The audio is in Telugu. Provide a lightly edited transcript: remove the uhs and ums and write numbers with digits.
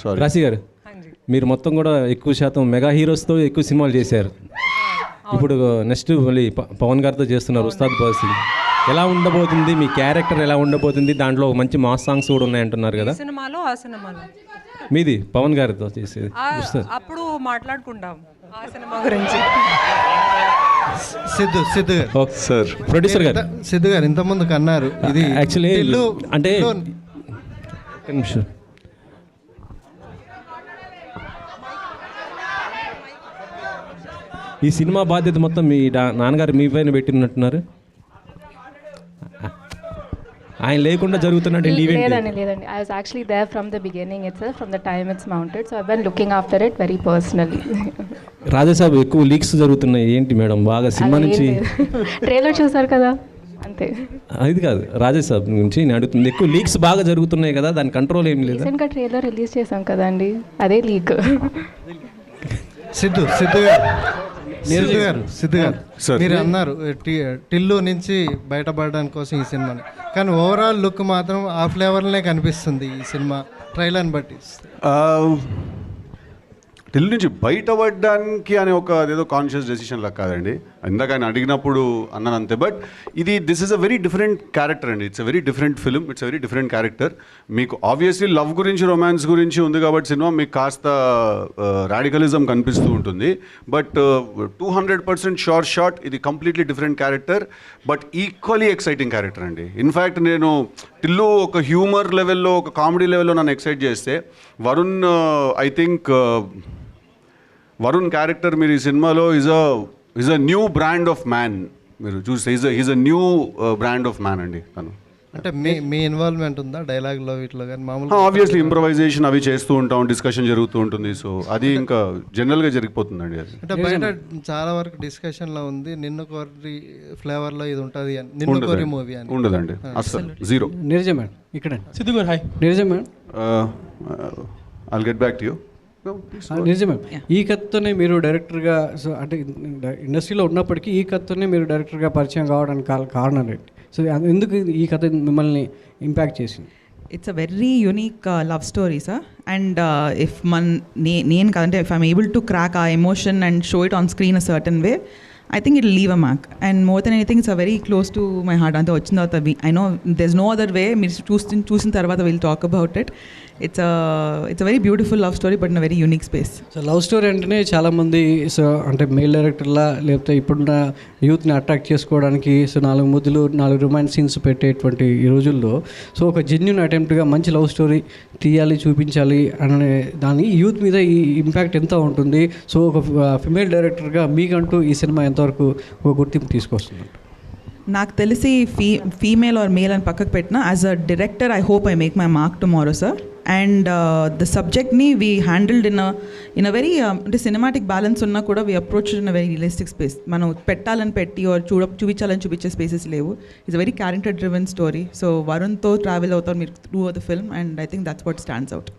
సారీ రాశి గారు, మీరు మొత్తం కూడా ఎక్కువ శాతం మెగా హీరోస్తో ఎక్కువ సినిమాలు చేశారు. ఇప్పుడు నెక్స్ట్ మళ్ళీ పవన్ గారితో చేస్తున్నారు ఉస్తాద్ భగత్ సింగ్. ఎలా ఉండబోతుంది మీ క్యారెక్టర్, ఎలా ఉండబోతుంది? దాంట్లో మంచి మాస్ సాంగ్స్ కూడా ఉన్నాయంటున్నారు కదా. ఆ సినిమాలో మీది పవన్ గారితో చేసేది అప్పుడు మాట్లాడుకుంటాం ఆ సినిమా గురించి. సిద్ధు గారు సార్, ప్రొడ్యూసర్ గారు, సిద్ధు గారు ఇంతకుముందుకు అన్నారు ఇది యాక్చువల్లీ అంటే ఈ సినిమా బాధ్యత మొత్తం మీ నాన్నగారు మీ పైన పెట్టినట్టున్నారు. ఆయన లేకుండా జరుగుతున్నట్టు ఈవెంట్. లేదండి, I was actually there from the beginning itself, from the time it's mounted, so I've been looking after it very personally. Raja Saab ఎక్కువ లీక్స్ జరుగుతున్నాయి ఏంటి మేడం? బాగా సినిమా నుంచి ట్రైలర్ చూసారు కదా, అంతే. అది కాదు, రాజాసాబ్ నుంచి నేను అడుగుతుంది. ఎక్కువ లీక్స్ బాగా జరుగుతున్నాయి కదా, దాని కంట్రోల్ ఏం లేదు. రీసెంట్గా ట్రైలర్ రిలీజ్ చేసాం కదండి, అదే లీక్. సిద్ధు గారు మీరు అన్నారు టిల్లు నుంచి బయటపడడానికి కోసం ఈ సినిమాని, కానీ ఓవరాల్ లుక్ మాత్రం ఆ ఫ్లేవర్లనే కనిపిస్తుంది ఈ సినిమా ట్రైలర్ని బట్టి. ఢిల్లీ నుంచి బయటపడడానికి అనే ఒక అదేదో కాన్షియస్ డెసిషన్ లా కాదండి. ఇందాక ఆయన అడిగినప్పుడు అన్నాను అంతే. But this is a very different character అండి. It's a very different film, it's a very different character. మీకు ఆబ్వియస్లీ లవ్ గురించి, రొమాన్స్ గురించి ఉంది కాబట్టి సినిమా మీకు కాస్త రాడికలిజం కనిపిస్తూ ఉంటుంది. బట్ 200% షార్ట్ ఇది completely different character, but equally exciting character అండి. ఇన్ఫ్యాక్ట్ నేను టిల్లు ఒక హ్యూమర్ లెవెల్లో, ఒక కామెడీ లెవెల్లో నన్ను ఎక్సైట్ చేస్తే, Varun I think Varun character మీరు ఈ సినిమాలో is a new brand of man. మీరు చూస్తే is a new brand of man అండి తను. అంటే మీ ఇన్వాల్వ్మెంట్ ఉందా డైలాగ్లో వీటిలో కానీ? మామూలుగా ఆబ్వియస్లీ ఇంప్రొవైజేషన్ అవి చేస్తూ ఉంటాం, డిస్కషన్ జరుగుతూ ఉంటుంది. సో అది ఇంకా జనరల్గా జరిగిపోతుందండి. అది అంటే బయట చాలా వరకు డిస్కషన్లో ఉంది, నిన్ను కోరి ఫ్లేవర్లో ఇది ఉంటుంది అని, నిన్ను కోరి మూవీ అని. ఉండదండి అసలు, జీరో. నీరజ మేడం ఇక్కడ. సిద్ధు గారు hi. Neeraja madam, I'll get back to you. నిజం మేడం, ఈ కథతోనే మీరు డైరెక్టర్గా, సో అంటే ఇండస్ట్రీలో ఉన్నప్పటికీ ఈ కథతోనే మీరు డైరెక్టర్గా పరిచయం కావడానికి కారణం ఏంటి? సో ఎందుకు ఈ కథ మిమ్మల్ని ఇంపాక్ట్ చేసింది? It's a very unique love story sir. And if నేను కాదంటే if I'm able to crack ఆ emotion and show it on screen a certain way, I think it'll leave a mark. And more than anything, it's a very close to my heart. Ante vachin tarvata I know there's no other way. Meer chusin tarvata we'll talk about it. It's a very beautiful love story, but in a very unique space. So love story అంటేనే చాలామంది, సో అంటే మెయిల్ డైరెక్టర్లా లేకపోతే ఇప్పుడున్న యూత్ని అట్రాక్ట్ చేసుకోవడానికి సో 4 ముద్దులు 4 రొమాన్స్ సీన్స్ పెట్టేటువంటి ఈ రోజుల్లో, సో ఒక జెన్యున్ అటెంప్ట్గా మంచి లవ్ స్టోరీ తీయాలి, చూపించాలి అనే దాని యూత్ మీద ఈ ఇంపాక్ట్ ఎంత ఉంటుంది? సో ఒక ఫిమేల్ డైరెక్టర్గా మీకంటూ ఈ సినిమా ఎంతవరకు ఒక గుర్తింపు తీసుకొస్తుంది? నాకు తెలిసి ఫీమేల్ ఆర్ మేల్ అని పక్కకు పెట్టిన, as a director I hope I make my mark tomorrow sir. And the సబ్జెక్ట్ని we handled in a very అంటే సినిమాటిక్ బ్యాలెన్స్ ఉన్నా కూడా we approach in a very realistic space. మనం పెట్టాలని పెట్టి ఆర్ చూపించాలని చూపించే స్పేసెస్ లేవు. It's a very character driven story. So వరుణ్తో ట్రావెల్ అవుతారు మీరు through the film, and I think that's what stands out.